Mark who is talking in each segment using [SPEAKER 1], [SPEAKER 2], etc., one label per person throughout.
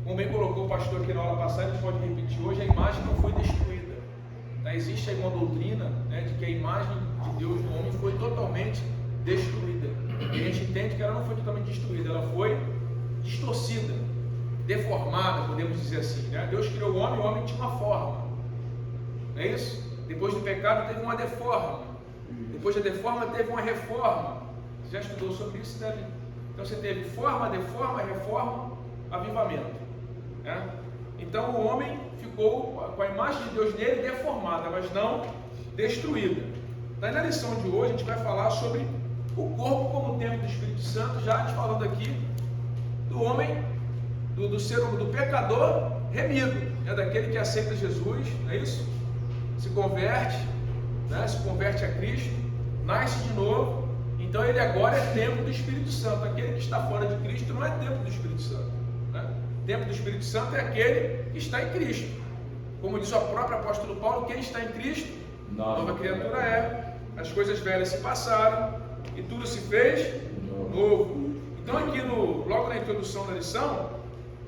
[SPEAKER 1] Como bem colocou o pastor aqui na aula passada, a gente pode repetir hoje, a imagem não foi destruída. Tá? Existe aí uma doutrina, né, de que a imagem de Deus no homem foi totalmente destruída. E a gente entende que ela não foi totalmente destruída, ela foi distorcida, deformada, podemos dizer assim. Né? Deus criou o homem tinha uma forma. Não é isso? Depois do pecado teve uma deforma. Depois da deforma teve uma reforma. Você já estudou sobre isso, né? Então você teve forma, deforma, reforma, avivamento. Né? Então o homem ficou com a imagem de Deus nele deformada, mas não destruída. Daí na lição de hoje a gente vai falar sobre o corpo como templo do Espírito Santo, já a gente falando aqui do homem, do ser humano, do pecador remido, né? Daquele que aceita Jesus, não é isso? Se converte, né? Se converte a Cristo, nasce de novo, então ele agora é templo do Espírito Santo. Aquele que está fora de Cristo não é templo do Espírito Santo, né? Templo do Espírito Santo é aquele que está em Cristo. Como diz o próprio apóstolo Paulo, quem está em Cristo, nova criatura é. As coisas velhas se passaram e tudo se fez novo. Então aqui logo na introdução da lição,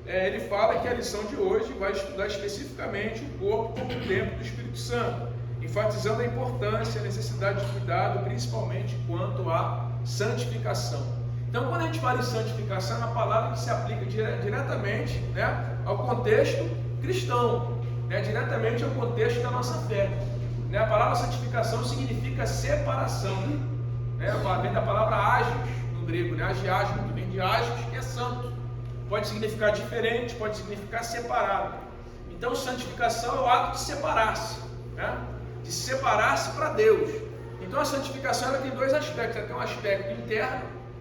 [SPEAKER 1] ele fala que a lição de hoje vai estudar especificamente o corpo como templo do Espírito Santo, enfatizando a importância, a necessidade de cuidado, principalmente quanto à santificação. Então, quando a gente fala em santificação, é uma palavra que se aplica diretamente, né, ao contexto cristão, né, diretamente ao contexto da nossa fé. Né? A palavra santificação significa separação, né? Vem da palavra ágios no grego, né? Agiasmo, que vem de ágios, que é santo. Pode significar diferente, pode significar separado. Então, santificação é o ato de separar-se, né? De separar-se para Deus. Então, a santificação ela tem dois aspectos. Ela tem um aspecto interno,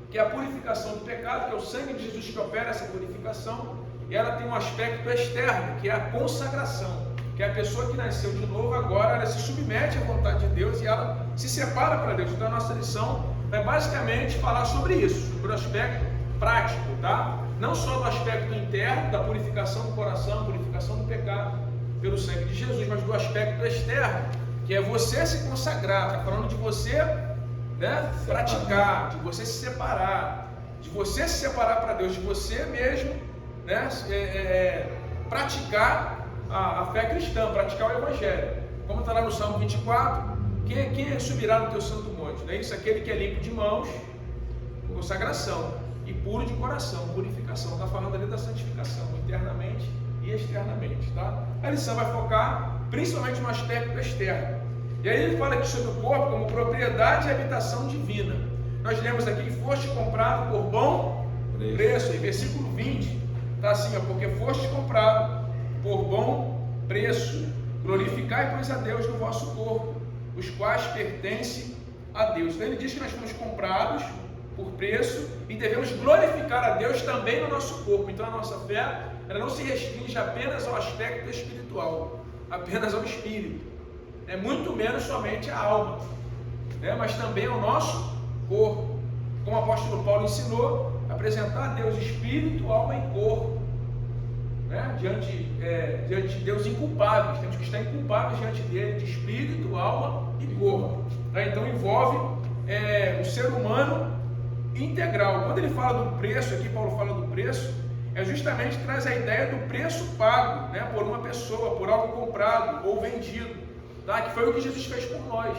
[SPEAKER 1] que é a purificação do pecado, que é o sangue de Jesus que opera essa purificação. E ela tem um aspecto externo, que é a consagração, que é a pessoa que nasceu de novo agora, ela se submete à vontade de Deus e ela se separa para Deus. Então, a nossa lição vai basicamente falar sobre isso, sobre o aspecto prático, tá? Não só do aspecto interno, da purificação do coração, purificação do pecado pelo sangue de Jesus, mas do aspecto externo, que é você se consagrar. Está falando de você, né, praticar, de você se separar, para Deus, de você mesmo, né, praticar a fé cristã, praticar o Evangelho. Como está lá no Salmo 24, quem subirá no teu santo monte? Não é isso? Aquele que é limpo de mãos, consagração, e puro de coração, purificação. Está falando ali da santificação, internamente e externamente, tá? A lição vai focar principalmente no aspecto externo. E aí ele fala aqui sobre o corpo como propriedade e habitação divina. Nós lemos aqui que foste comprado por bom preço. Em versículo 20, está assim, ó, porque foste comprado por bom preço. Glorificai, pois, a Deus no vosso corpo, os quais pertencem a Deus. Então ele diz que nós fomos comprados por preço e devemos glorificar a Deus também no nosso corpo. Então a nossa fé, ela não se restringe apenas ao aspecto espiritual, apenas ao espírito, muito menos somente à alma, mas também ao nosso corpo. Como o apóstolo Paulo ensinou, apresentar a Deus espírito, alma e corpo, diante de Deus inculpáveis. Temos que estar inculpáveis diante dele, de espírito, alma e corpo. Então envolve o ser humano integral. Quando ele fala do preço, aqui Paulo fala do preço, justamente traz a ideia do preço pago, por uma pessoa, por algo comprado ou vendido, tá? Que foi o que Jesus fez por nós.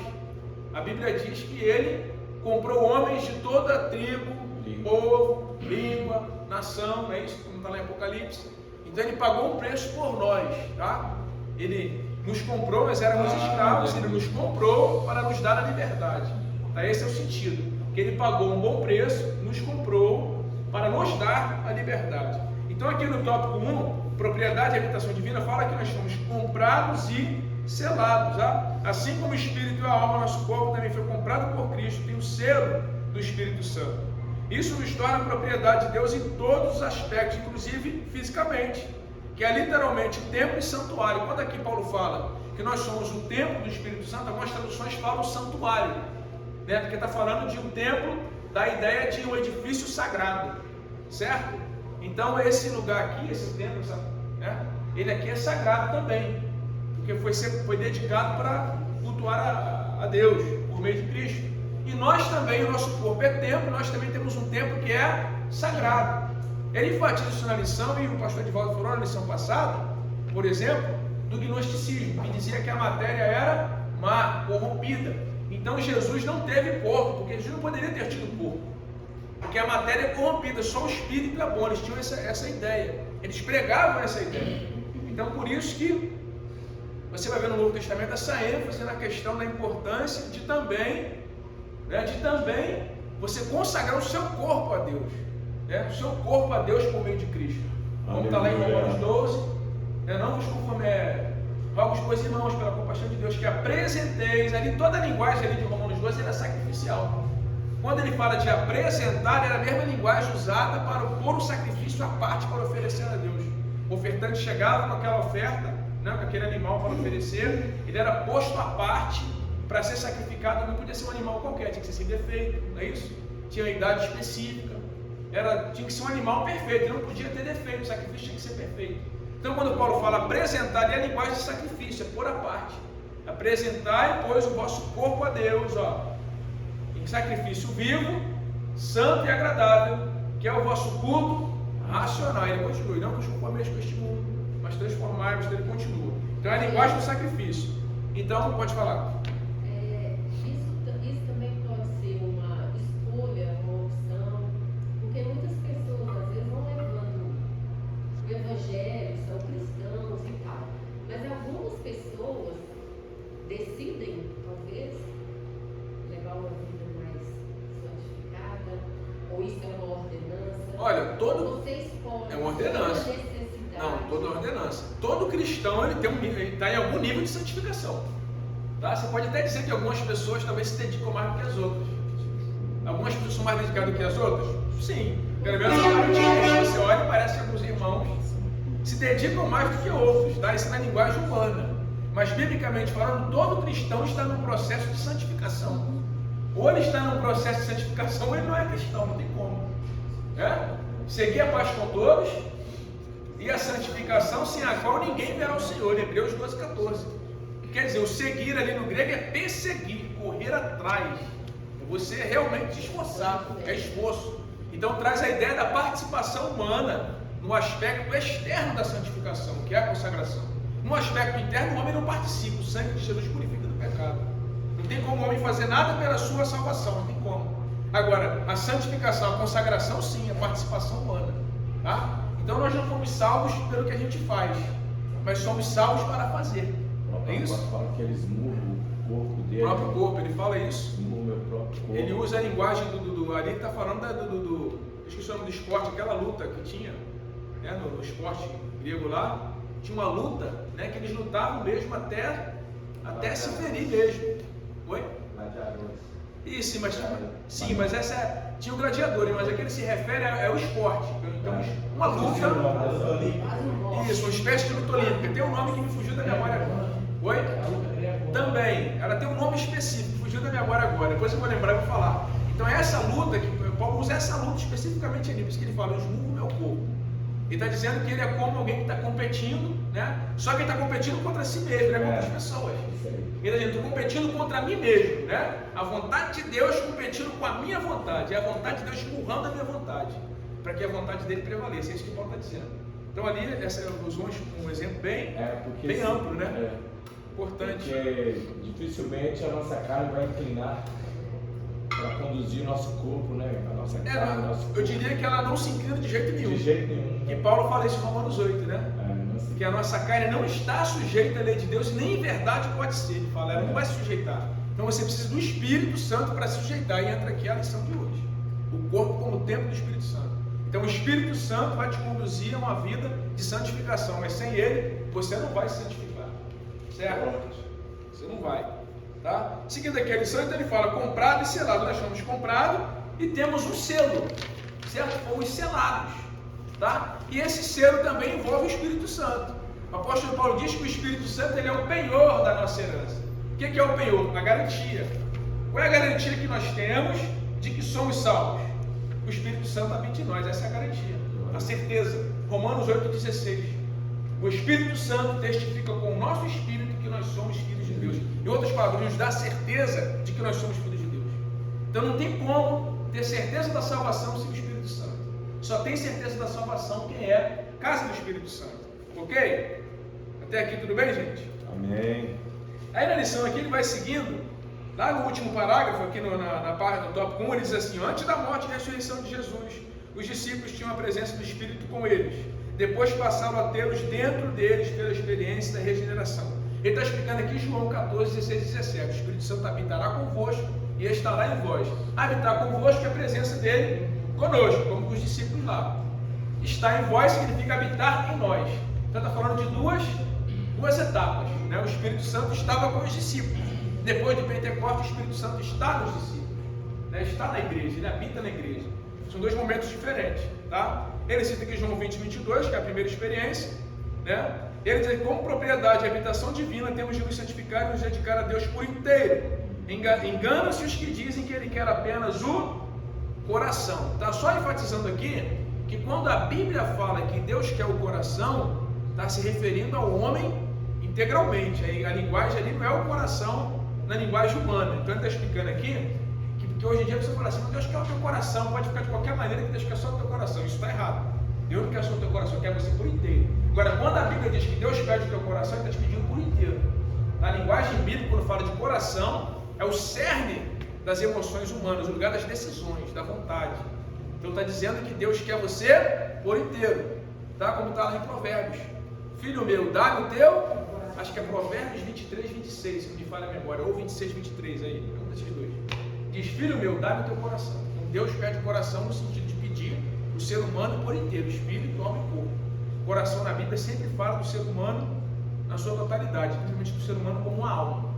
[SPEAKER 1] A Bíblia diz que ele comprou homens de toda a tribo, povo, língua, nação, é isso como está lá em Apocalipse. Então ele pagou um preço por nós, tá? Ele nos comprou, nós éramos escravos, ele nos comprou para nos dar a liberdade, tá? Esse é o sentido. Que ele pagou um bom preço, nos comprou para nos dar a liberdade. Então aqui no tópico 1, propriedade e habitação divina, fala que nós fomos comprados e selados, tá? Assim como o espírito e a alma, nosso corpo também foi comprado por Cristo, tem o selo do Espírito Santo. Isso nos torna propriedade de Deus em todos os aspectos, inclusive fisicamente, que é literalmente templo e santuário. Quando aqui Paulo fala que nós somos o templo do Espírito Santo, algumas traduções falam santuário, porque está falando de um templo, da ideia de um edifício sagrado, certo? Então esse lugar aqui, esse templo, ele aqui é sagrado também, porque foi dedicado para cultuar a Deus por meio de Cristo. E nós também, o nosso corpo é templo, nós também temos um templo que é sagrado. Ele enfatiza isso na lição, e o pastor Edivaldo falou na lição passada, por exemplo, do gnosticismo, que dizia que a matéria era má, corrompida. Então Jesus não teve corpo, porque Jesus não poderia ter tido corpo, porque a matéria é corrompida, só o espírito é bom. Eles tinham essa ideia, eles pregavam essa ideia. Então por isso que você vai ver no Novo Testamento essa ênfase na questão da importância de também você consagrar o seu corpo a Deus, o seu corpo a Deus por meio de Cristo. Como está lá em Romanos 12, não vos rogo, pois, irmãos, pela compaixão de Deus, que apresenteis, ali toda a linguagem ali de Romanos 12 era sacrificial. Quando ele fala de apresentar, era a mesma linguagem usada para pôr um sacrifício à parte para oferecer a Deus. O ofertante chegava com aquela oferta, com aquele animal para oferecer, ele era posto à parte para ser sacrificado. Não podia ser um animal qualquer, tinha que ser sem defeito, não é isso? Tinha uma idade específica, tinha que ser um animal perfeito, não podia ter defeito, o sacrifício tinha que ser perfeito. Então quando Paulo fala apresentar, é a linguagem de sacrifício, é pôr à parte. Apresentai, pois, o vosso corpo a Deus, em sacrifício vivo, santo e agradável, que é o vosso culto racional. Ele continua, e não vos conformeis com este mundo, mas transformai-vos. Ele continua. Então é a linguagem do sacrifício. Então, pode falar.
[SPEAKER 2] Isso também pode ser uma escolha, uma opção, porque muitas pessoas às vezes vão levando o evangelho, são cristãos e tal, mas algumas pessoas decidem, talvez, levar uma vida mais santificada, ou isso é uma ordenança.
[SPEAKER 1] Olha,
[SPEAKER 2] vocês podem,
[SPEAKER 1] é uma ordenança. Não, toda ordenança. Todo cristão ele está em algum nível de santificação. Tá? Você pode até dizer que algumas pessoas talvez se dedicam mais do que as outras. Algumas pessoas são mais dedicadas do que as outras? Sim. Pelo menos aparentemente você olha e parece que alguns irmãos se dedicam mais do que outros. Tá? Isso é na linguagem humana. Mas biblicamente falando, todo cristão está num processo de santificação. Ou ele está num processo de santificação ou ele não é cristão, não tem como. Seguir a paz com todos e a santificação, sem a qual ninguém verá o Senhor. Hebreus 12:14. Quer dizer, o seguir ali no grego é perseguir, correr atrás. Você realmente se esforçar, é esforço. Então traz a ideia da participação humana no aspecto externo da santificação, que é a consagração. No aspecto interno, o homem não participa. O sangue de Jesus purifica do pecado. Não tem como o homem fazer nada pela sua salvação, não tem como. Agora, a santificação, a consagração, sim, a participação humana. Tá? Então nós não fomos salvos pelo que a gente faz, mas somos salvos para fazer. É isso?
[SPEAKER 3] Fala que eles murmam o corpo dele.
[SPEAKER 1] O próprio corpo, ele fala isso.
[SPEAKER 3] Murmam o próprio corpo.
[SPEAKER 1] Ele usa a linguagem ali, está falando esqueci o nome do esporte, aquela luta que tinha, no esporte grego lá, tinha uma luta, que eles lutavam mesmo até se ferir mesmo. Oi?
[SPEAKER 3] Gladiadores.
[SPEAKER 1] Isso, mas essa tinha o gladiador, mas aqui ele se refere ao esporte. Então, uma luta. Isso, uma espécie de luta olímpica. Tem um nome que me fugiu da memória agora. Oi? Também. Ela tem um nome específico, fugiu da memória agora. Depois eu vou lembrar e vou falar. Então é essa luta que Paulo usa essa luta especificamente ali, por isso que ele fala, eu esmurro o meu corpo. Ele está dizendo que ele é como alguém que está competindo, só que ele está competindo contra si mesmo, contra as pessoas. Ele está dizendo, estou competindo contra mim mesmo, A vontade de Deus competindo com a minha vontade, e a vontade de Deus esmurrando a minha vontade, para que a vontade dele prevaleça. É isso que Paulo está dizendo. Então ali, essa usou um exemplo bem amplo, Importante.
[SPEAKER 3] Porque dificilmente a nossa carne vai inclinar para conduzir o nosso corpo, a nossa carne, nosso corpo.
[SPEAKER 1] Eu diria que ela não se inclina de jeito nenhum.
[SPEAKER 3] De jeito nenhum.
[SPEAKER 1] E Paulo fala isso em Romanos 8, que a nossa carne não está sujeita à lei de Deus, nem em verdade pode ser. Ele fala, ela não vai se sujeitar. Então você precisa do Espírito Santo para se sujeitar. E entra aqui a lição de hoje. O corpo como templo do Espírito Santo. Então o Espírito Santo vai te conduzir a uma vida de santificação, mas sem ele, você não vai se santificar. Certo? Você não vai. Tá? Seguindo aqui a lição, então ele fala comprado e selado. Nós somos comprados e temos um selo, certo? Fomos selados, tá? E esse selo também envolve o Espírito Santo. O apóstolo Paulo diz que o Espírito Santo ele é o penhor da nossa herança. O que é o penhor? A garantia. Qual é a garantia que nós temos de que somos salvos? O Espírito Santo habita em nós, essa é a garantia, a certeza. Romanos 8,16. O Espírito Santo testifica com o nosso espírito que nós somos filhos de Deus. Em outras palavras, nos dá a certeza de que nós somos filhos de Deus. Então não tem como ter certeza da salvação sem o Espírito Santo. Só tem certeza da salvação quem é casa do Espírito Santo. Ok? Até aqui tudo bem, gente?
[SPEAKER 3] Amém.
[SPEAKER 1] Aí na lição aqui ele vai seguindo, lá no último parágrafo, aqui na parte do tópico 1, ele diz assim: antes da morte e ressurreição de Jesus, os discípulos tinham a presença do Espírito com eles. Depois passaram a tê-los dentro deles pela experiência da regeneração. Ele está explicando aqui João 14, 16 e 17. O Espírito Santo habitará convosco e estará em vós. Habitar convosco é a presença dele conosco, como com os discípulos lá. Estar em vós significa habitar em nós. Então está falando de duas etapas, né? O Espírito Santo estava com os discípulos. Depois de Pentecostes, o Espírito Santo está nos discípulos, né? Está na igreja, ele habita na igreja. São dois momentos diferentes, tá? Ele cita aqui João 20, 22, que é a primeira experiência, né? Ele diz: como propriedade e habitação divina, temos de nos santificar e nos dedicar a Deus por inteiro. Enganam-se os que dizem que ele quer apenas o coração. Está só enfatizando aqui que quando a Bíblia fala que Deus quer o coração, está se referindo ao homem integralmente. A linguagem ali não é o coração na linguagem humana. Então ele está explicando aqui que hoje em dia você fala assim: Deus quer o teu coração, pode ficar de qualquer maneira, que Deus quer só o teu coração. Isso está errado. Deus não quer só o teu coração, quer você por inteiro. Agora, quando a Bíblia diz que Deus pede o teu coração, Ele está te pedindo por inteiro. Na linguagem bíblica, quando fala de coração, é o cerne das emoções humanas, o lugar das decisões, da vontade. Então está dizendo que Deus quer você por inteiro, tá? Como está lá em Provérbios: filho meu, dá-me o teu, acho que é Provérbios 23, 26, se não me falha a memória, ou 26, 23 aí, um desses dois. Diz: filho meu, dá-me o teu coração. Então Deus pede o coração no sentido de pedir o ser humano por inteiro, espírito, alma e corpo. O coração na Bíblia sempre fala do ser humano na sua totalidade, principalmente do ser humano como uma alma,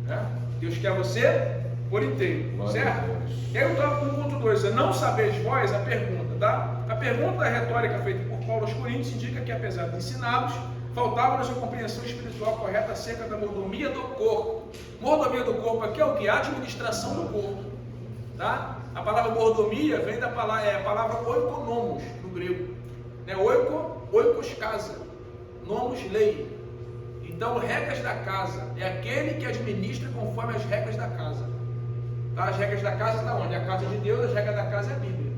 [SPEAKER 1] né? Deus quer você por inteiro, certo? E aí o tópico 1.2 é: não sabeis vós, a pergunta, tá? A pergunta da retórica feita por Paulo aos Coríntios indica que, apesar de ensiná-los, faltava-nos a compreensão espiritual correta acerca da mordomia do corpo. Mordomia do corpo aqui é o que? A administração do corpo, tá? A palavra mordomia vem da palavra, a palavra oikonomos no grego, né? Oikos casa, nomos lei. Então, regras da casa é aquele que administra conforme as regras da casa, tá? As regras da casa estão onde? A casa de Deus, as regras da casa é a Bíblia.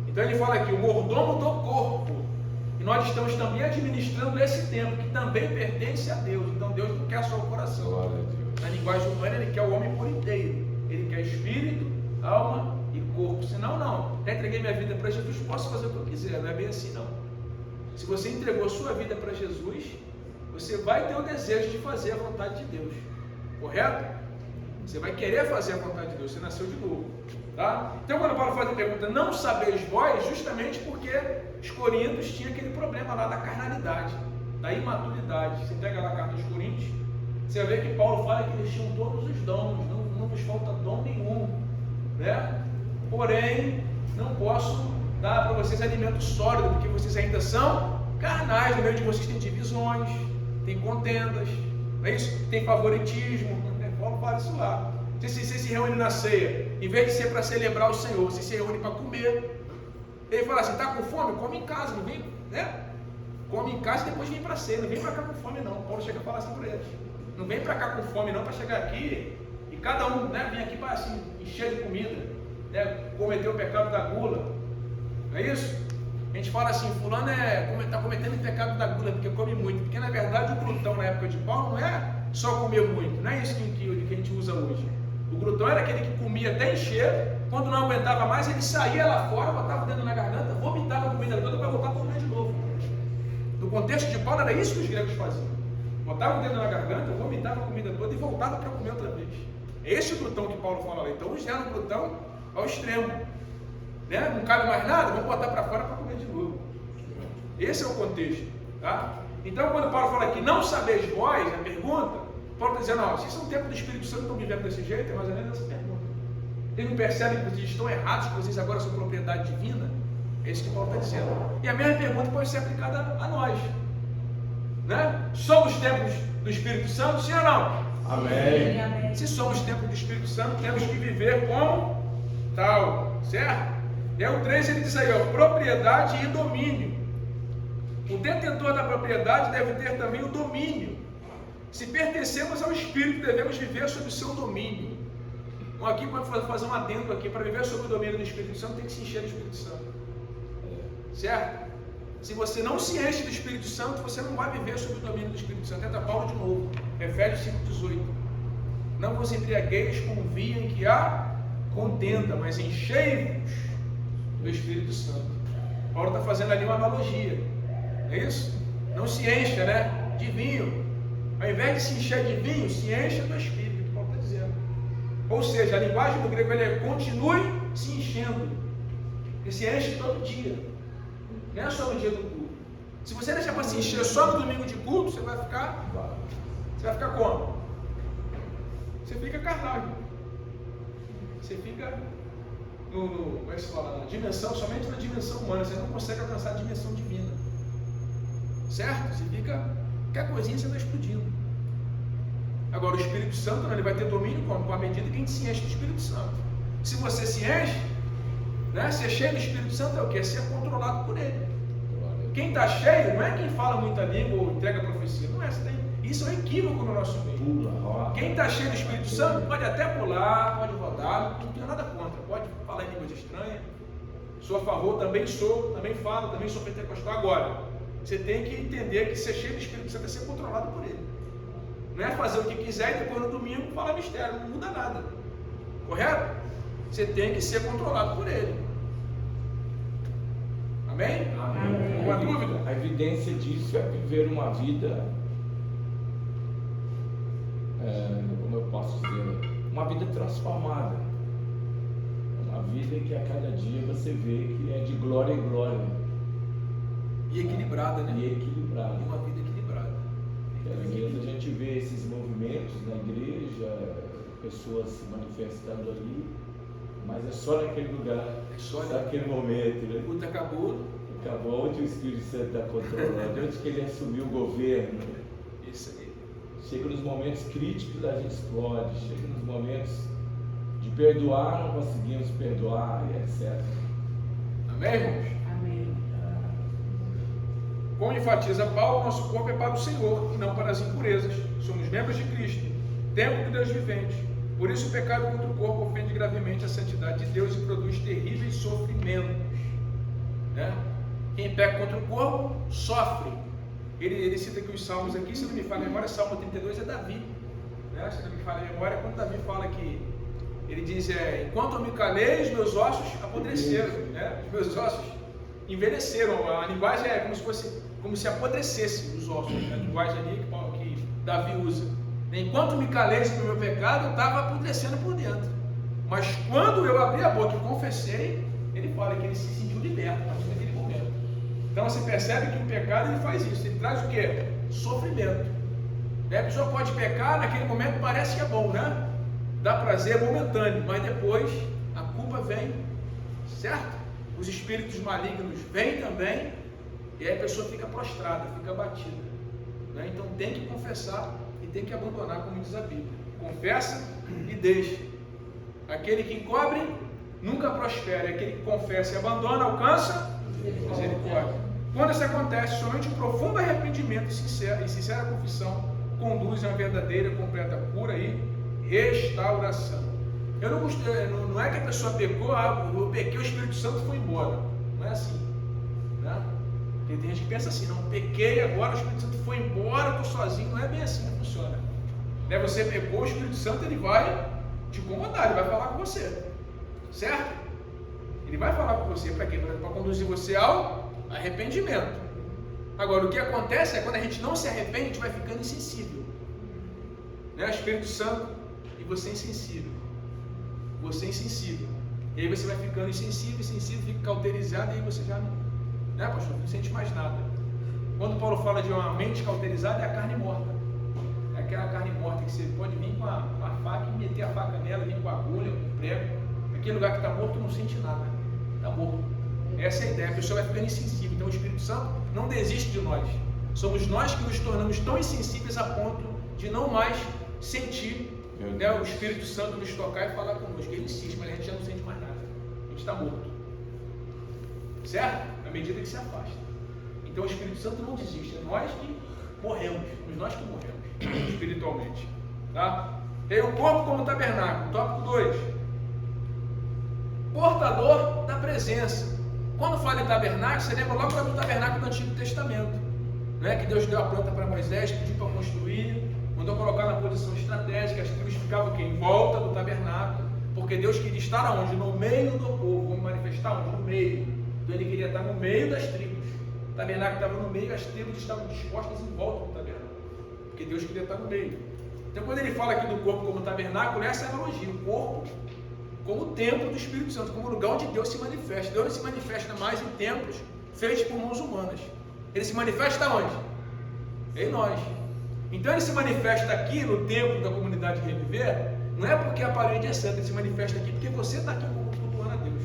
[SPEAKER 1] Então ele fala aqui: o mordomo do corpo. E nós estamos também administrando esse templo, que também pertence a Deus. Então Deus não quer só o coração. Na linguagem humana, Ele quer o homem por inteiro. Ele quer espírito, alma e corpo. Senão, não. Já entreguei minha vida para Jesus, posso fazer o que eu quiser. Não é bem assim, não. Se você entregou a sua vida para Jesus, você vai ter o desejo de fazer a vontade de Deus. Correto? Você vai querer fazer a vontade de Deus. Você nasceu de novo. Tá? Então, quando Paulo faz a pergunta: não sabeis vós, justamente porque os coríntios tinham aquele problema lá da carnalidade, da imaturidade. Você pega lá a carta dos Coríntios, você vai ver que Paulo fala que eles tinham todos os dons, não vos falta dom nenhum, né? Porém, não posso dar para vocês alimento sólido, porque vocês ainda são carnais. No meio de vocês tem divisões, tem contendas, não é isso? Tem favoritismo, né? Paulo fala isso lá. Vocês se reúnem na ceia, em vez de ser para celebrar o Senhor, vocês se reúnem para comer. Ele fala assim: está com fome? Come em casa, não vem, né? Come em casa e depois vem para a ceia, não vem para cá com fome não. Paulo chega a falar assim para eles: não vem para cá com fome não, para chegar aqui e cada um, né, vem aqui para assim, encher de comida, né, cometer o pecado da gula. Não é isso? A gente fala assim: fulano está cometendo o pecado da gula porque come muito. Porque na verdade o glutão na época de Paulo não é só comer muito, não é isso que a gente usa hoje. O glutão era aquele que comia até encher, quando não aguentava mais, ele saía lá fora, botava o dedo na garganta, vomitava a comida toda para voltar para comer de novo. No contexto de Paulo, era isso que os gregos faziam: botava o dedo na garganta, vomitava a comida toda e voltava para comer outra vez. É esse o glutão que Paulo fala lá. Então, eles eram o glutão ao extremo, né? Não cabe mais nada, vamos botar para fora para comer de novo. Esse é o contexto, tá? Então, quando Paulo fala que não sabeis vós, a pergunta, Paulo está dizendo: vocês são o templo do Espírito Santo, estão vivendo desse jeito? É mais ou menos essa pergunta. Eles não percebem que vocês estão errados, que vocês agora são propriedade divina? É isso que Paulo está dizendo. E a mesma pergunta pode ser aplicada a nós, né? Somos templos do Espírito Santo, sim ou não?
[SPEAKER 3] Amém.
[SPEAKER 1] Se somos templo do Espírito Santo, temos que viver como tal, certo? E aí o 3 ele diz aí: propriedade e domínio. O detentor da propriedade deve ter também o domínio. Se pertencemos ao Espírito, devemos viver sob o seu domínio. Então aqui pode fazer um adendo aqui: para viver sob o domínio do Espírito Santo tem que se encher do Espírito Santo. certo? Se você não se enche do Espírito Santo, você não vai viver sob o domínio do Espírito Santo. Entra Paulo de novo, Efésios 5,18. Não vos embriagueis com vinho em que há contenda, mas enchei-vos do Espírito Santo. Paulo está fazendo ali uma analogia, é isso? Não se encha, né, de vinho. Ao invés de se encher de vinho, se encha do Espírito, que Paulo está dizendo. Ou seja, a linguagem do grego é continue se enchendo, porque se enche todo dia, não é só no dia do culto. Se você deixar para se encher só no domingo de culto, você vai ficar como? Você fica carnal, irmão. Você fica como é que se fala? Na dimensão, somente na dimensão humana, você não consegue alcançar a dimensão divina, certo? Você fica, qualquer coisinha você está explodindo. Agora o Espírito Santo, ele vai ter domínio com a medida que a gente se enche do Espírito Santo. Se você se enche, né, ser cheio do Espírito Santo é o que? É ser controlado por ele. Quem está cheio não é quem fala muita língua ou entrega profecia, não é. Isso é um equívoco no nosso meio. Quem está cheio do Espírito Santo pode até pular, pode rodar, não tenho nada contra, pode falar em línguas estranhas. Sou a favor, também falo, também sou pentecostal. Agora, você tem que entender que ser cheio do Espírito Santo é ser controlado por ele. Não é fazer o que quiser e depois no domingo falar mistério, não muda nada. Correto? Você tem que ser controlado por ele. Amém?
[SPEAKER 3] Amém.
[SPEAKER 1] Alguma dúvida?
[SPEAKER 3] A evidência disso é viver uma vida, como eu posso dizer, uma vida transformada. Uma vida em que a cada dia você vê que é de glória em glória.
[SPEAKER 1] E equilibrada, né?
[SPEAKER 3] E equilibrada.
[SPEAKER 1] Uma vida equilibrada.
[SPEAKER 3] Às vezes a gente vê esses movimentos na igreja, pessoas se manifestando ali, mas é só naquele lugar, só naquele momento, né?
[SPEAKER 1] O culto acabou.
[SPEAKER 3] Acabou onde o Espírito Santo está controlando, onde que ele assumiu o governo.
[SPEAKER 1] Isso aí.
[SPEAKER 3] Chega nos momentos críticos, a gente explode. Chega nos momentos de perdoar, não conseguimos perdoar, e etc.
[SPEAKER 1] Amém, irmãos?
[SPEAKER 2] Amém.
[SPEAKER 1] Como enfatiza Paulo, nosso corpo é para o Senhor e não para as impurezas. Somos membros de Cristo, templo de Deus vivente. Por isso o pecado contra o corpo ofende gravemente a santidade de Deus e produz terríveis sofrimentos. Né? Quem peca contra o corpo, sofre. Ele cita aqui os salmos aqui, se não me falha a memória, Salmo 32 é Davi. Né? Se não me falha a memória, quando Davi fala que ele diz, enquanto eu me calei, os meus ossos apodreceram, né? Os meus ossos envelheceram. A linguagem é como se apodrecesse os ossos, né? A linguagem ali que Davi usa. Enquanto me calei sobre o meu pecado, eu estava apodrecendo por dentro. Mas quando eu abri a boca e confessei, ele fala que ele se sentiu liberto a partir daquele momento. Então você percebe que o pecado ele faz isso, ele traz o quê? Sofrimento. A pessoa pode pecar, naquele momento parece que é bom, né? Dá prazer momentâneo, mas depois a culpa vem, certo? Os espíritos malignos vêm também, e aí a pessoa fica prostrada, fica abatida. Né? Então tem que confessar e tem que abandonar, como diz a Bíblia. Confessa e deixa. Aquele que encobre nunca prospera, aquele que confessa e abandona alcança misericórdia. Quando isso acontece, somente um profundo arrependimento e sincera confissão conduz a uma verdadeira, completa cura e restauração. Eu não gostei, não é que a pessoa pecou, eu pequei, o Espírito Santo foi embora. Não é assim. Né? Tem gente que pensa assim, não, pequei agora, o Espírito Santo foi embora, eu estou sozinho. Não é bem assim que funciona. Né? Você pecou, o Espírito Santo ele vai te incomodar, ele vai falar com você. Certo? Ele vai falar com você para quê? Para conduzir você ao arrependimento. Agora, o que acontece é quando a gente não se arrepende, a gente vai ficando insensível. Né? O Espírito Santo e você insensível. Você insensível. E aí você vai ficando insensível, fica cauterizado, e aí você já não, né, pastor? Não sente mais nada. Quando Paulo fala de uma mente cauterizada, é a carne morta. É aquela carne morta que você pode vir com a faca e meter a faca nela, vir com a agulha, com o prego. Aquele lugar que está morto não sente nada. Está morto. Essa é a ideia. A pessoa vai ficando insensível. Então o Espírito Santo não desiste de nós. Somos nós que nos tornamos tão insensíveis a ponto de não mais sentir, né, o Espírito Santo nos tocar e falar conosco. Ele insiste, mas a gente já não sente mais nada. A gente está morto. Certo? À medida que se afasta. Então o Espírito Santo não desiste. É nós que morremos. Nós que morremos espiritualmente. Tá? Tem o corpo como tabernáculo. Tópico 2. Portador da presença. Quando fala em tabernáculo, você lembra logo do tabernáculo do Antigo Testamento, né? Que Deus deu a planta para Moisés, pediu para construir, mandou colocar na posição estratégica, as tribos ficavam aqui em volta do tabernáculo, porque Deus queria estar aonde? No meio do povo. Vamos manifestar onde? No meio. Então ele queria estar no meio das tribos. O tabernáculo estava no meio, as tribos estavam dispostas em volta do tabernáculo, porque Deus queria estar no meio. Então quando ele fala aqui do corpo como tabernáculo, essa é a analogia, o corpo como o templo do Espírito Santo, como o lugar onde Deus se manifesta. Deus não se manifesta mais em templos feitos por mãos humanas. Ele se manifesta onde? Em nós. Então ele se manifesta aqui no templo da comunidade Reviver, não é porque a parede é santa, ele se manifesta aqui porque você está aqui cultuando a Deus.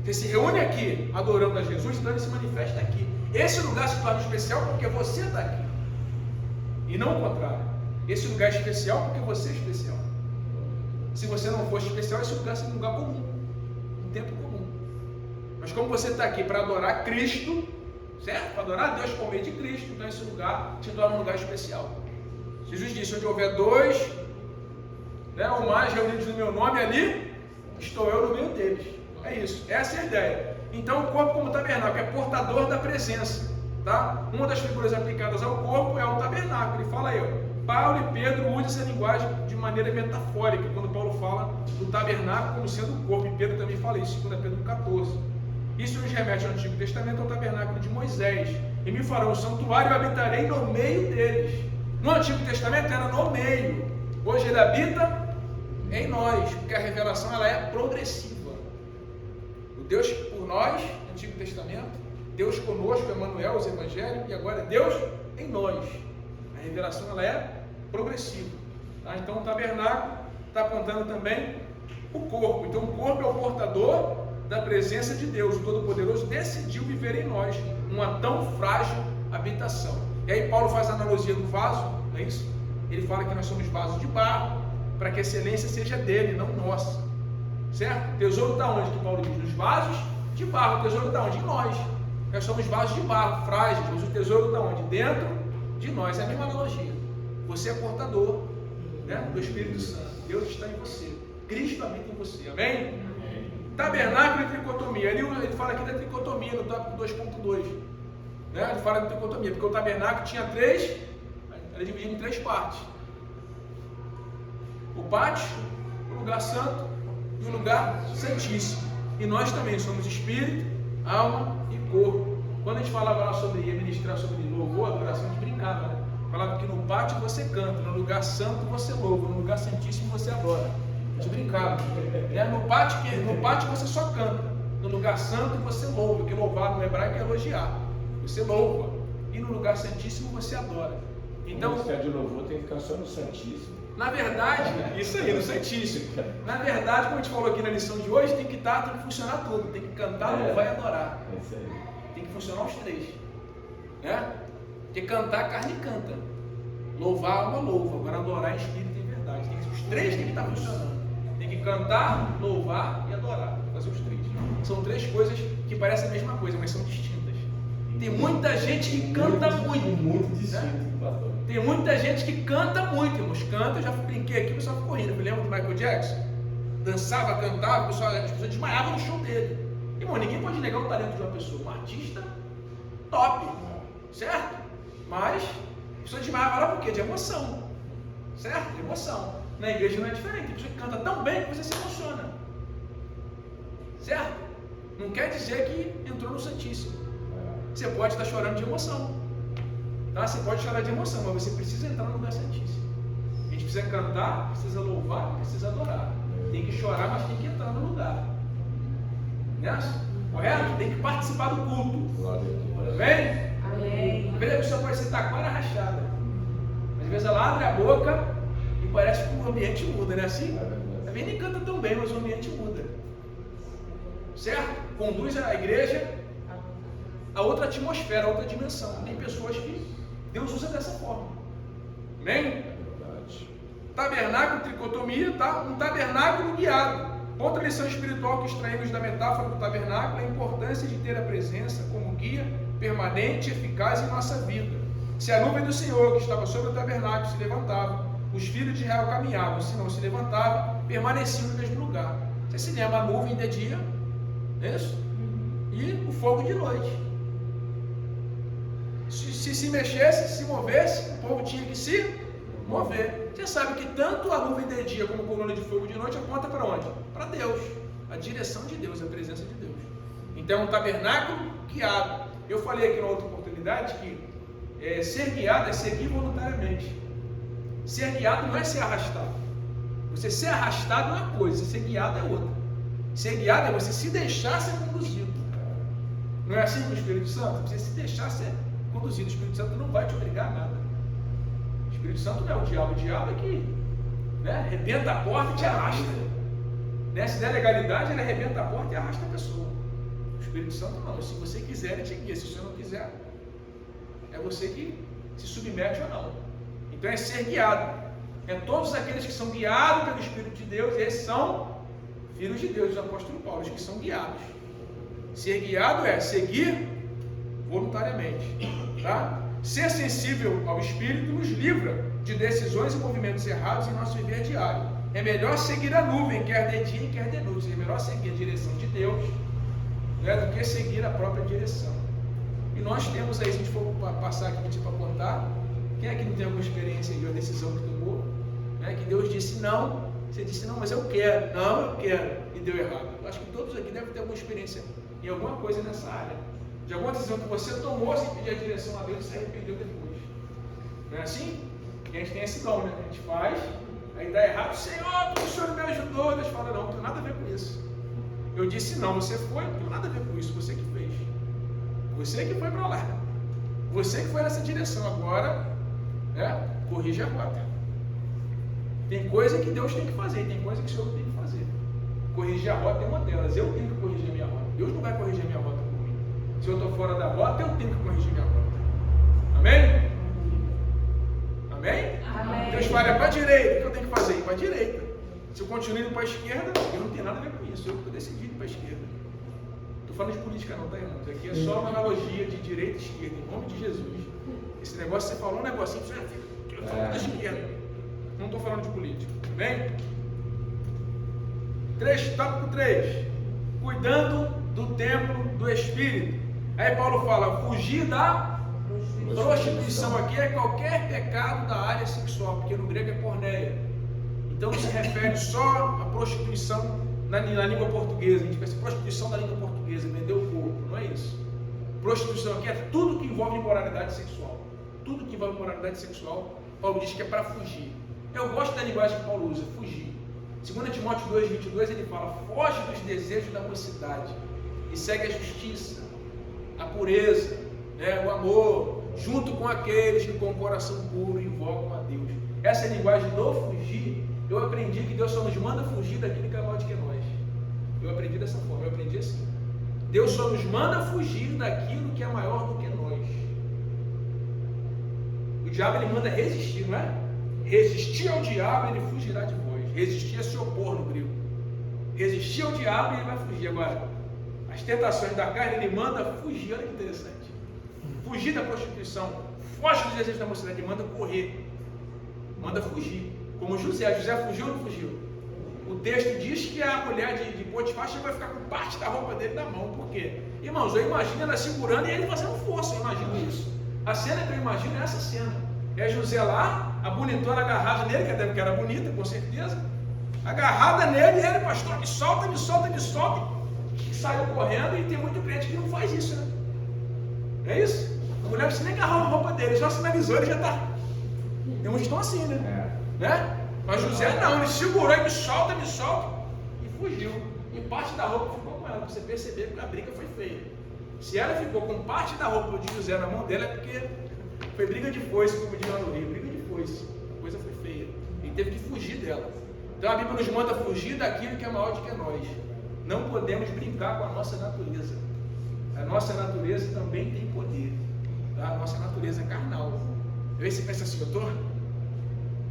[SPEAKER 1] Você se reúne aqui adorando a Jesus, então ele se manifesta aqui. Esse lugar se torna especial porque você está aqui. E não o contrário. Esse lugar é especial porque você é especial. Se você não fosse especial, esse lugar seria um lugar comum, um tempo comum. Mas como você está aqui para adorar Cristo, certo? Para adorar a Deus por meio de Cristo, então esse lugar se torna um lugar especial. Jesus disse, onde houver dois, né, ou mais reunidos no meu nome, ali estou eu no meio deles. É isso, essa é a ideia. Então o corpo como tabernáculo é portador da presença, tá? Uma das figuras aplicadas ao corpo é o tabernáculo. Ele fala aí, ó, Paulo e Pedro usam essa linguagem de maneira metafórica, quando Paulo fala do tabernáculo como sendo o corpo, e Pedro também fala isso, 2 Pedro 14. Isso nos remete ao Antigo Testamento, ao tabernáculo de Moisés. E me farão um santuário e eu habitarei no meio deles. No Antigo Testamento era no meio. Hoje ele habita em nós, porque a revelação ela é progressiva. O Deus por nós, no Antigo Testamento, Deus conosco, Emmanuel, os Evangelhos, e agora Deus em nós. A revelação ela é progressiva. Tá? Então o tabernáculo está apontando também o corpo. Então o corpo é o portador da presença de Deus. O Todo-Poderoso decidiu viver em nós uma tão frágil habitação. E aí Paulo faz a analogia do vaso, não é isso? Ele fala que nós somos vasos de barro, para que a excelência seja dele, não nossa. Certo? O tesouro está onde? Que Paulo diz? Nos vasos de barro. O tesouro está onde? Em nós. Nós somos vasos de barro, frágeis, mas o tesouro está onde? Dentro de nós. É a mesma analogia. Você é portador, né, do Espírito Santo. Deus está em você. Cristo habita em você. Amém? Tabernáculo e tricotomia. Ele fala aqui da tricotomia no tópico 2.2. Né? Ele fala da tricotomia, porque o tabernáculo tinha era dividido em 3 partes. O pátio, o lugar santo e o lugar santíssimo. E nós também somos espírito, alma e corpo. Quando a gente falava lá ia ministrar sobre louvor, adoração, a gente brincava, né? Falava que no pátio você canta, no lugar santo você louva, no lugar santíssimo você adora. A gente brincava. No pátio você só canta, no lugar santo você louva, porque louvar no hebraico é elogiar. Você louva. E no lugar santíssimo você adora. Então,
[SPEAKER 3] o de louvor tem que ficar só no santíssimo.
[SPEAKER 1] Na verdade, isso aí, no santíssimo. Na verdade, como a gente falou aqui na lição de hoje, tem que funcionar tudo. Tem que cantar, louvar e adorar. É isso aí. Tem que funcionar os 3. Né? Porque cantar, a carne canta. Louvar, a alma louva. Agora adorar em espírito e em verdade. Os 3 tem que estar funcionando. Tem que cantar, louvar e adorar. Fazer os 3. São 3 coisas que parecem a mesma coisa, mas são distintas. Tem muita gente que canta muito.
[SPEAKER 3] Muito distinto, né?
[SPEAKER 1] Tem muita gente que canta muito, irmãos. Canta, eu já brinquei aqui, o pessoal ficou rindo. Eu lembro do Michael Jackson? Dançava, cantava, as pessoas desmaiavam no show dele. Irmão, ninguém pode negar o talento de uma pessoa. Um artista top, certo? Mas a pessoa desmaiava lá por quê? De emoção. Certo? De emoção. Na igreja não é diferente. Tem pessoa que canta tão bem que você se emociona. Certo? Não quer dizer que entrou no Santíssimo. Você pode estar chorando de emoção. Tá? Você pode chorar de emoção, mas você precisa entrar no lugar santíssimo. A gente precisa cantar, precisa louvar, precisa adorar. Tem que chorar, mas tem que entrar no lugar. Né? Correto? Tem que participar do culto. Amém?
[SPEAKER 2] Amém.
[SPEAKER 1] Às vezes a pessoa pode ser taquara rachada. Às vezes ela abre a boca e parece que o ambiente muda, né? Assim? Às vezes nem canta tão bem, mas o ambiente muda. Certo? Conduz a igreja a outra atmosfera, a outra dimensão. Tem pessoas que Deus usa dessa forma. Amém? Tabernáculo, tricotomia, tá? Um tabernáculo guiado. Outra lição espiritual que extraímos da metáfora do tabernáculo é a importância de ter a presença como guia permanente e eficaz em nossa vida. Se a nuvem do Senhor que estava sobre o tabernáculo se levantava, os filhos de Israel caminhavam. Se não se levantava, permaneciam no mesmo lugar. Você se lembra, a nuvem de dia? É isso? e o fogo de noite. Se mexesse, se movesse, o povo tinha que se mover. Você sabe que tanto a nuvem de dia como a coluna de fogo de noite aponta para onde? Para Deus, a direção de Deus, a presença de Deus. Então é um tabernáculo guiado. Eu falei aqui na outra oportunidade que ser guiado é seguir voluntariamente. Ser guiado não é ser arrastado. Você ser arrastado é uma coisa, ser guiado é outra. Ser guiado é você se deixar ser conduzido. Não é assim com o Espírito Santo? Você se deixar ser conduzido. O Espírito Santo não vai te obrigar a nada. O Espírito Santo não é o diabo é que arrebenta a porta e te arrasta. Se der legalidade, ele arrebenta a porta e arrasta a pessoa. O Espírito Santo não. Se você quiser, ele te guia. Se você não quiser, é você que se submete ou não. Então é ser guiado. É todos aqueles que são guiados pelo Espírito de Deus, esses são filhos de Deus, o apóstolo Paulo, os que são guiados. Ser guiado é seguir voluntariamente. Tá? Ser sensível ao Espírito nos livra de decisões e movimentos errados em nosso viver diário. É melhor seguir a nuvem, quer de dia, quer de noite. É melhor seguir a direção de Deus, do que seguir a própria direção. E nós temos aí, se a gente for passar aqui para contar, quem é que não tem alguma experiência aí, uma decisão que tomou, que Deus disse não, você disse não, mas eu quero, não, eu quero, e deu errado. Eu acho que todos aqui devem ter alguma experiência em alguma coisa nessa área, de alguma decisão que você tomou sem pedir a direção a Deus e se arrependeu depois. Não é assim? E a gente tem esse dom, né? A gente faz, aí dá errado, Senhor, porque o Senhor me ajudou. Deus fala, não tem nada a ver com isso. Eu disse não, você foi, não tem nada a ver com isso, você que fez. Você que foi para lá. Você que foi nessa direção. Agora, corrige a rota. Tem coisa que Deus tem que fazer, tem coisa que o Senhor tem que fazer. Corrigir a rota é uma delas. Eu tenho que corrigir a minha rota. Deus não vai corrigir a minha rota por mim. Se eu estou fora da rota, eu tenho que corrigir a minha rota. Amém? Amém?
[SPEAKER 2] Amém.
[SPEAKER 1] Deus fala, é para a direita. O que eu tenho que fazer? Ir para a direita. Se eu continuo indo para a esquerda, eu não tenho nada a ver com isso. Eu estou decidindo ir para a esquerda. Estou falando de política não, tá, irmão? Isso aqui é só uma analogia de direita e esquerda, em nome de Jesus. Esse negócio, você falou um negocinho, você eu estou falando da esquerda. Não estou falando de política. Bem? Tópico 3. Cuidando do templo do Espírito. Aí Paulo fala, fugir da prostituição. Aqui é qualquer pecado da área sexual, porque no grego é porneia. Então não se refere só à prostituição na língua portuguesa. A gente pensa prostituição da língua portuguesa, vender o corpo. Não é isso. Prostituição aqui é tudo que envolve imoralidade sexual. Tudo que envolve imoralidade sexual, Paulo diz que é para fugir. Eu gosto da linguagem que Paulo usa, fugir. 2 Timóteo 2,22, ele fala, foge dos desejos da mocidade e segue a justiça, a pureza, o amor, junto com aqueles que com o coração puro invocam a Deus. Essa linguagem do fugir, eu aprendi que Deus só nos manda fugir daquilo que é maior do que nós. Eu aprendi dessa forma, eu aprendi assim. Deus só nos manda fugir daquilo que é maior do que nós. O diabo, ele manda resistir, não é? Resistir ao diabo, ele fugirá de vós. Resistir é se opor no grego. Resistir ao diabo, ele vai fugir. Agora, as tentações da carne, ele manda fugir. Olha que interessante. Fugir da prostituição. Foge dos desejos da mocidade. Ele manda correr. Manda fugir. Como José. José fugiu ou não fugiu? O texto diz que a mulher de Potifar vai ficar com parte da roupa dele na mão. Por quê? Irmãos, eu imagino ela segurando e ele fazendo força. Eu imagino isso. A cena que eu imagino é essa cena. É José lá, a bonitona agarrada nele, que era bonita, com certeza. Agarrada nele, e ele, pastor, me solta, e saiu correndo. E tem muito crente que não faz isso, né? É isso? A mulher não precisa nem agarrar a roupa dele, já sinalizou, ele já está. Tem uns que estão assim, né? Mas José não, ele segurou e me solta, e fugiu. E parte da roupa ficou com ela, para você perceber que a briga foi feia. Se ela ficou com parte da roupa de José na mão dela, é porque foi briga de foice, como diz lá no Rio, briga de foice. A coisa foi feia. Ele teve que fugir dela. Então a Bíblia nos manda fugir daquilo que é maior do que nós. Não podemos brincar com a nossa natureza. A nossa natureza também tem poder. Tá? A nossa natureza é carnal. Aí você pensa assim, eu estou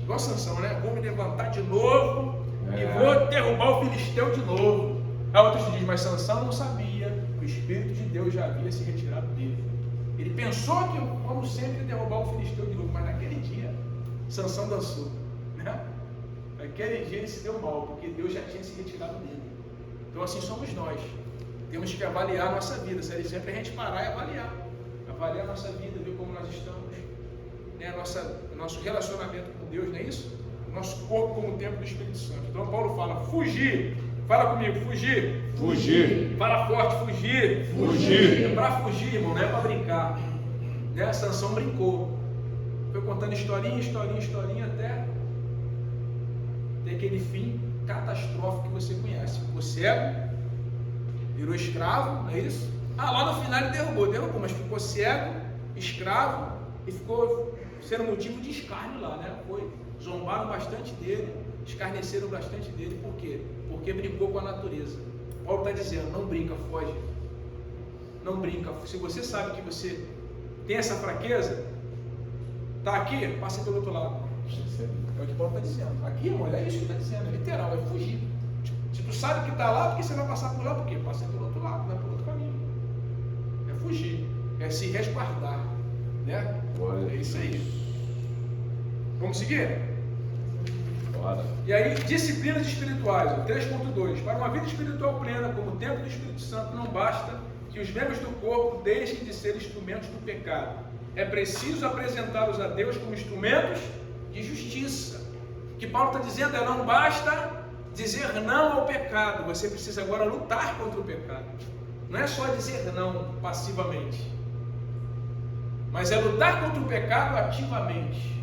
[SPEAKER 1] igual Sansão, né? Vou me levantar de novo e vou derrubar o filisteu de novo. Aí outros dizem, mas Sansão não sabia que o Espírito de Deus já havia se retirado dele. Ele pensou que, como sempre, derrubar o filisteu de novo, mas naquele dia, Sansão dançou, né? Naquele dia ele se deu mal, porque Deus já tinha se retirado dele. Então assim somos nós. Temos que avaliar a nossa vida. Série sempre a gente parar e avaliar. Avaliar a nossa vida, ver como nós estamos. Né? Nosso relacionamento com Deus, não é isso? Nosso corpo como templo do Espírito Santo. Então Paulo fala, fugir. Fala comigo, fugir.
[SPEAKER 3] Fugir.
[SPEAKER 1] Fala forte, fugir.
[SPEAKER 3] Fugir.
[SPEAKER 1] É para fugir, irmão, não é para brincar. Né? Sansão brincou. Foi contando historinha até ter aquele fim catastrófico que você conhece. Ficou cego, virou escravo, não é isso? Lá no final ele derrubou, mas ficou cego, escravo e ficou sendo motivo de escárnio lá, né? Zombaram bastante dele, escarneceram bastante dele, por quê? Porque brincou com a natureza. Paulo está dizendo, não brinca, foge. Não brinca. Se você sabe que você tem essa fraqueza, está aqui, passa pelo outro lado. É o que Paulo está dizendo. Aqui, irmão, é isso que está dizendo, é literal, é fugir. Se tu sabe que está lá, porque você vai passar por lá, por quê? Passa pelo outro lado, vai pelo outro caminho. É fugir, é se resguardar, né? É isso aí. Vamos seguir?
[SPEAKER 3] Bora.
[SPEAKER 1] E aí, disciplinas espirituais, 3.2. Para uma vida espiritual plena, como o templo do Espírito Santo, não basta que os membros do corpo deixem de ser instrumentos do pecado. É preciso apresentá-los a Deus como instrumentos de justiça. O que Paulo está dizendo é, não basta dizer não ao pecado, você precisa agora lutar contra o pecado. Não é só dizer não passivamente, mas é lutar contra o pecado ativamente.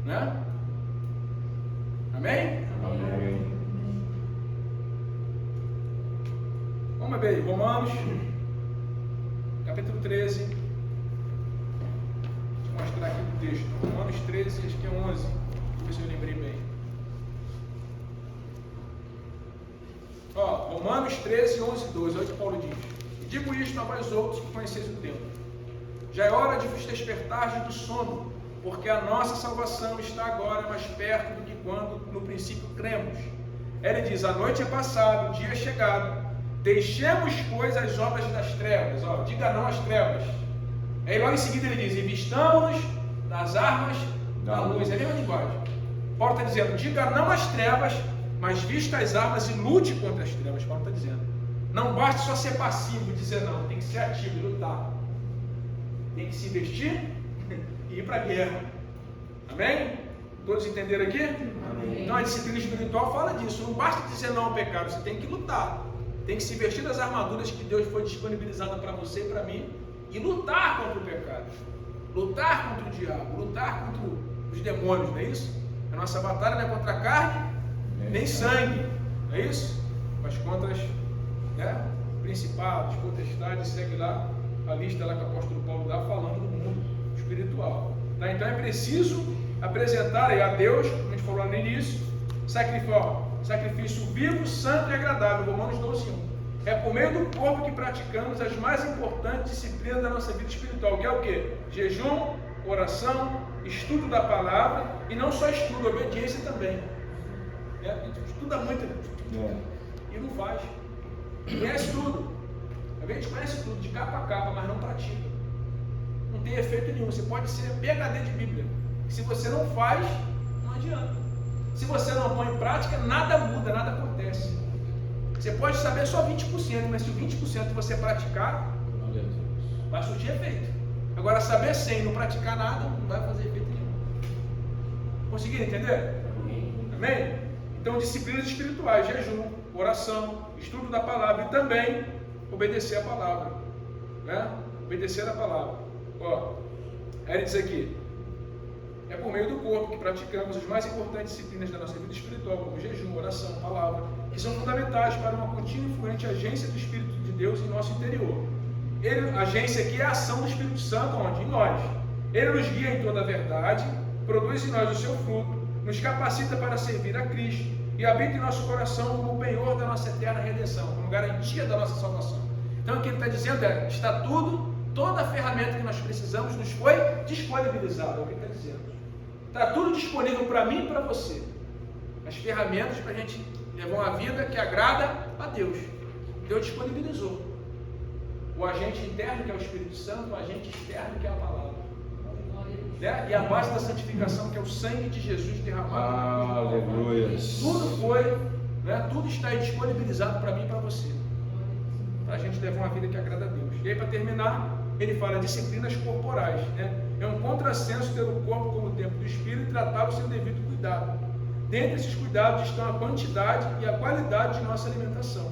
[SPEAKER 1] Né? Amém?
[SPEAKER 3] Amém.
[SPEAKER 1] Vamos ver aí, Romanos, capítulo 13. Deixa eu mostrar aqui o texto. Romanos 13, acho que é 11. Deixa eu ver se eu lembrei bem. Romanos 13, 11 e 12. Olha o que Paulo diz. E digo isto a vós outros que conheceis o tempo. Já é hora de vos despertar do sono, porque a nossa salvação está agora mais perto do que quando no princípio cremos. Ele diz, a noite é passada, o dia é chegado. Deixemos, pois, as obras das trevas. Diga não às trevas. Aí logo em seguida ele diz, e vistamos-nos das armas da luz. É a mesma linguagem. Paulo está dizendo, diga não às trevas, mas vista as armas e lute contra as trevas. Paulo está dizendo. Não basta só ser passivo e dizer não, tem que ser ativo e lutar. Tem que se vestir e ir para a guerra. Amém? Todos entenderam aqui? Amém. Então a disciplina espiritual fala disso. Não basta dizer não ao pecado, você tem que lutar. Tem que se vestir das armaduras que Deus foi disponibilizada para você e para mim e lutar contra o pecado. Lutar contra o diabo, lutar contra os demônios, não é isso? A nossa batalha não é contra a carne, nem sangue, não é isso? Mas contra os principados, potestades, segue lá a lista lá que o apóstolo Paulo dá falando do mundo espiritual. Tá? Então é preciso apresentar aí a Deus, como a gente falou no início, sacrifício vivo, santo e agradável, Romanos 12:1. É por meio do corpo que praticamos as mais importantes disciplinas da nossa vida espiritual, que é o quê? Jejum, oração, estudo da palavra, e não só estudo, obediência também. A gente estuda muito e não faz. Conhece tudo. A gente conhece tudo, de capa a capa, mas não pratica. Não tem efeito nenhum. Você pode ser PhD de Bíblia. Se você não faz, não adianta. Se você não põe em prática, nada muda, nada acontece. Você pode saber só 20%, mas se o 20% você praticar, vai surtir efeito. Agora, saber 100% e não praticar nada, não vai fazer efeito nenhum. Conseguiram entender? Amém? Então, disciplinas espirituais, jejum, oração, estudo da palavra e também obedecer a palavra. Né? Obedecer a palavra. Aí ele diz aqui, é por meio do corpo que praticamos as mais importantes disciplinas da nossa vida espiritual, como jejum, oração, palavra, que são fundamentais para uma contínua e fluente agência do Espírito de Deus em nosso interior. A agência aqui é a ação do Espírito Santo, onde? Em nós. Ele nos guia em toda a verdade, produz em nós o seu fruto, nos capacita para servir a Cristo e habita em nosso coração como penhor da nossa eterna redenção, como garantia da nossa salvação. Então o que ele está dizendo é, está toda a ferramenta que nós precisamos nos foi disponibilizada, é o que ele está dizendo. Está tudo disponível para mim e para você. As ferramentas para a gente levar uma vida que agrada a Deus. Deus disponibilizou. O agente interno, que é o Espírito Santo, o agente externo, que é a palavra. Né? E a base da santificação, que é o sangue de Jesus derramado.
[SPEAKER 3] Aleluia.
[SPEAKER 1] Tudo foi, tudo está aí disponibilizado para mim e para você. para a gente levar uma vida que agrada a Deus. E aí, para terminar, ele fala disciplinas corporais, né? É um contrassenso ter o corpo como templo do Espírito e tratá-lo sem devido cuidado. Dentre esses cuidados estão a quantidade e a qualidade de nossa alimentação.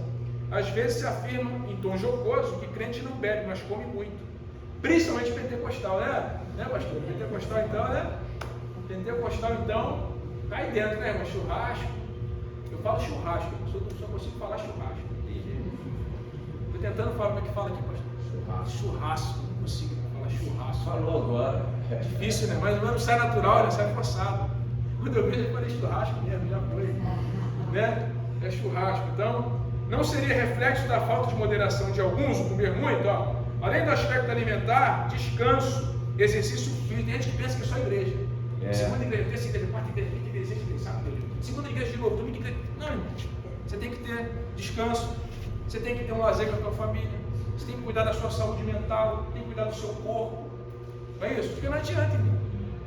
[SPEAKER 1] Às vezes se afirma, em tom jocoso, que crente não bebe, mas come muito. Principalmente pentecostal, né? Né, pastor? Pentecostal, então, né? Pentecostal, então, tá aí dentro, né, irmão? Churrasco. Eu falo churrasco, eu só consigo falar churrasco. Estou tentando falar como é que fala aqui, pastor. Churrasco. Não consigo falar churrasco.
[SPEAKER 3] Falou agora.
[SPEAKER 1] Difícil, né? Mas não sai natural, né? Sai forçado. Quando eu vejo, eu falei churrasco mesmo, já foi. Né? É churrasco. Então, não seria reflexo da falta de moderação de alguns, o comer muito, ó. Além do aspecto alimentar, descanso, exercício físico. Tem gente que pensa que é só igreja. Segunda igreja, terceira igreja, quarta igreja, quinta igreja, sexta igreja, sábado igreja. Segunda igreja de novo, domingo igreja. Não, irmão. Você tem que ter descanso. Você tem que ter um lazer com a tua família. Você tem que cuidar da sua saúde mental. Tem que cuidar do seu corpo. Não é isso? Porque não adianta, irmão.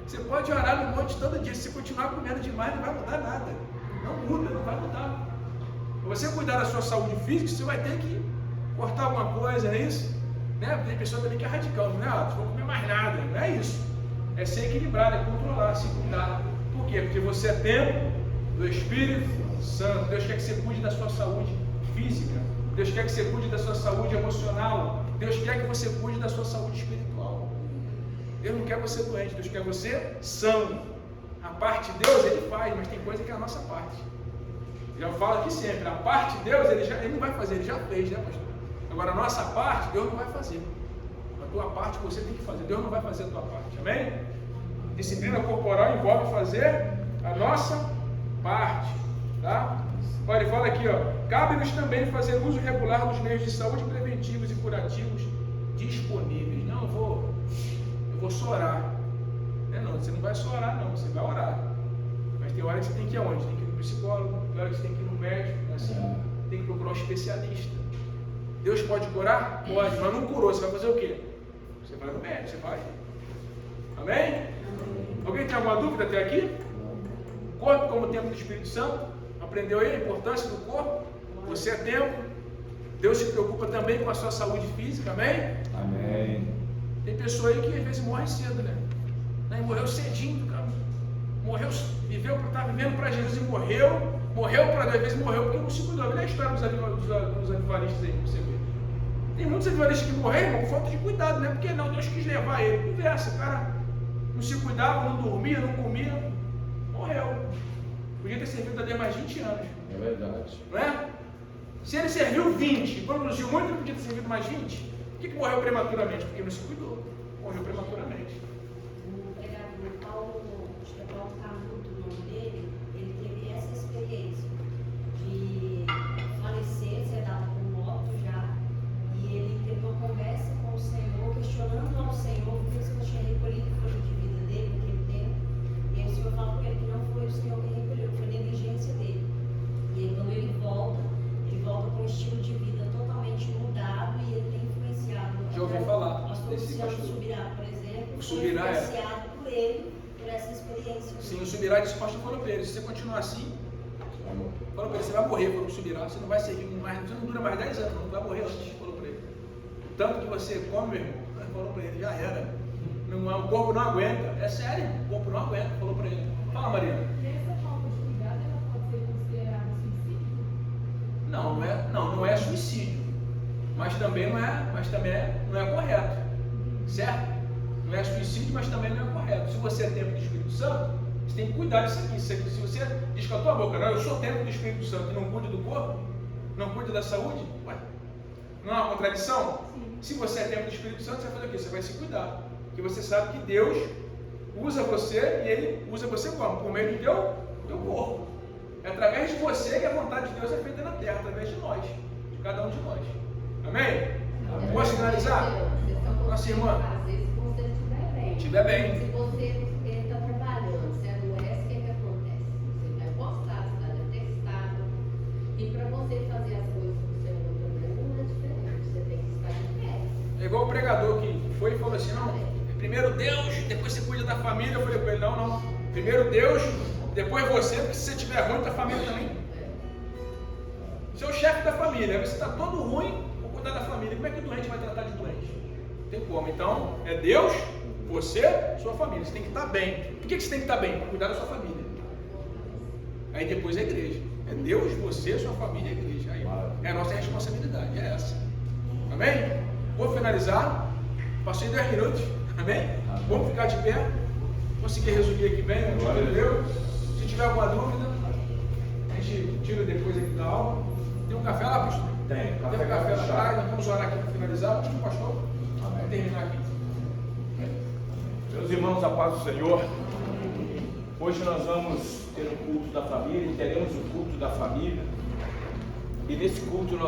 [SPEAKER 1] Você pode orar no monte todo dia. Se você continuar comendo demais, não vai mudar nada. Não muda, não vai mudar. Para você cuidar da sua saúde física, você vai ter que cortar alguma coisa, não é isso? Né? Tem pessoa também que é radical, não é? Não vou comer mais nada. Não é isso. É ser equilibrado, é controlar, se cuidar. Por quê? Porque você é templo do Espírito Santo. Deus quer que você cuide da sua saúde física. Deus quer que você cuide da sua saúde emocional. Deus quer que você cuide da sua saúde espiritual. Deus não quer você doente, Deus quer você são. A parte de Deus Ele faz, mas tem coisa que é a nossa parte. Eu falo aqui sempre, a parte de Deus Ele não vai fazer, Ele já fez, né, pastor? Agora a nossa parte, Deus não vai fazer. A tua parte você tem que fazer, Deus não vai fazer a tua parte, amém? Disciplina corporal envolve fazer a nossa parte, tá? Olha, ele fala aqui, ó, cabe-nos também fazer uso regular dos meios de saúde preventivos e curativos disponíveis. Não, eu vou só orar. Não, você não vai só orar, não, você vai orar. Mas tem hora que você tem que ir aonde? Tem que ir no psicólogo, tem hora que você tem que ir no médico, assim, tem que procurar um especialista. Deus pode curar? Pode, mas não curou, você vai fazer o quê? Você vai no médico, você vai. Amém? Alguém tem alguma dúvida até aqui? Corpo como templo do Espírito Santo. Aprendeu aí a importância do corpo? Você é templo. Deus se preocupa também com a sua saúde física, amém?
[SPEAKER 3] Amém.
[SPEAKER 1] Tem pessoa aí que às vezes morre cedo, né? E morreu cedinho, cara. Morreu, está vivendo para Jesus e morreu para às vezes morreu porque não se cuidou. Olha a história dos avivalistas aí, pra você ver. Tem muitos avivalistas que morreram por falta de cuidado, né? Porque não, Deus quis levar ele. Conversa, o cara não se cuidava, não dormia, não comia, morreu. Podia ter servido a Deus mais 20 anos.
[SPEAKER 3] É verdade.
[SPEAKER 1] Não é? Se ele serviu 20 e produziu muito, ele podia ter servido mais 20. Por que morreu prematuramente? Porque não se cuidou. Morreu prematuramente.
[SPEAKER 2] O pregador Paulo, acho que é Paulo Canuto, o nome dele, ele teve essa experiência de falecer, sedado por moto já, e ele teve uma conversa com o Senhor, questionando ao Senhor o que o Senhor tinha recolhido o fruto de vida dele naquele tempo. E aí o Senhor falou para ele que não foi o Senhor que recolheu, foi negligência dele. E aí quando ele volta com um estilo de vida totalmente mudado e ele tem influenciado.
[SPEAKER 1] Já ouvi falar
[SPEAKER 2] desse pastor Subirá, por exemplo,
[SPEAKER 1] o Subirá
[SPEAKER 2] foi influenciado por ele, por essa experiência.
[SPEAKER 1] Sim, o Subirá disse, pastor falou para ele, se você continuar assim, falou para ele, você vai morrer, falou o Subirá, você não vai servir mais, você não dura mais 10 anos, não vai morrer antes, falou para ele. Tanto que você come, meu irmão, falou para ele, já era. Não, o corpo não aguenta, é sério, o corpo não aguenta, falou para ele. Fala, Marina.
[SPEAKER 4] Essa falta de cuidado, ela pode ser considerada suicídio?
[SPEAKER 1] Não é suicídio, mas também não é correto, certo? Não é suicídio, mas também não é correto. Se você é templo do Espírito Santo, você tem que cuidar disso aqui. Se você diz com a tua boca, não, eu sou templo do Espírito Santo e não cuida do corpo, não cuida da saúde, ué, não é uma contradição?
[SPEAKER 4] Sim.
[SPEAKER 1] Se você é templo do Espírito Santo, você vai fazer o quê? Você vai se cuidar, porque você sabe que Deus usa você e Ele usa você como? Por meio do teu corpo. É através de você que a vontade de Deus é feita na terra, através de nós, de cada um de nós. Amém?
[SPEAKER 3] Amém.
[SPEAKER 1] Posso finalizar? Nossa irmã.
[SPEAKER 2] Às vezes, se você estiver bem.
[SPEAKER 1] Estiver bem.
[SPEAKER 2] Se você está trabalhando, se adoece, o que acontece? Você vai postar, você está detestado. E para você fazer as coisas que o Senhor também não é diferente. Você tem que estar de pé.
[SPEAKER 1] É igual o pregador que foi e falou assim, não, primeiro Deus, depois você cuida da família. Eu falei para ele, não, primeiro Deus, depois você, porque se você estiver ruim, tua família também. Você é o chefe da família, você está todo ruim, vou cuidar cuidar da família. Como é que o doente vai tratar de doente? Não tem como. Então, é Deus, você, sua família. Você tem que estar bem. Por que você tem que estar bem? Para cuidar da sua família. Aí depois a igreja. É Deus, você, sua família e a igreja. Aí é a nossa responsabilidade, é essa. Amém? Vou finalizar. Passei 10 minutos. Amém? Vamos ficar de pé. Consegui resumir aqui bem, entendeu? Se tiver alguma dúvida, a gente tira depois aqui da aula. Tem um café lá, pastor?
[SPEAKER 3] Tem
[SPEAKER 1] um café lá atrás. Nós vamos orar aqui para finalizar. Vamos com o pastor? Vamos terminar aqui.
[SPEAKER 3] Meus irmãos, a paz do Senhor. Hoje nós vamos ter o culto da família, teremos o culto da família. E nesse culto nós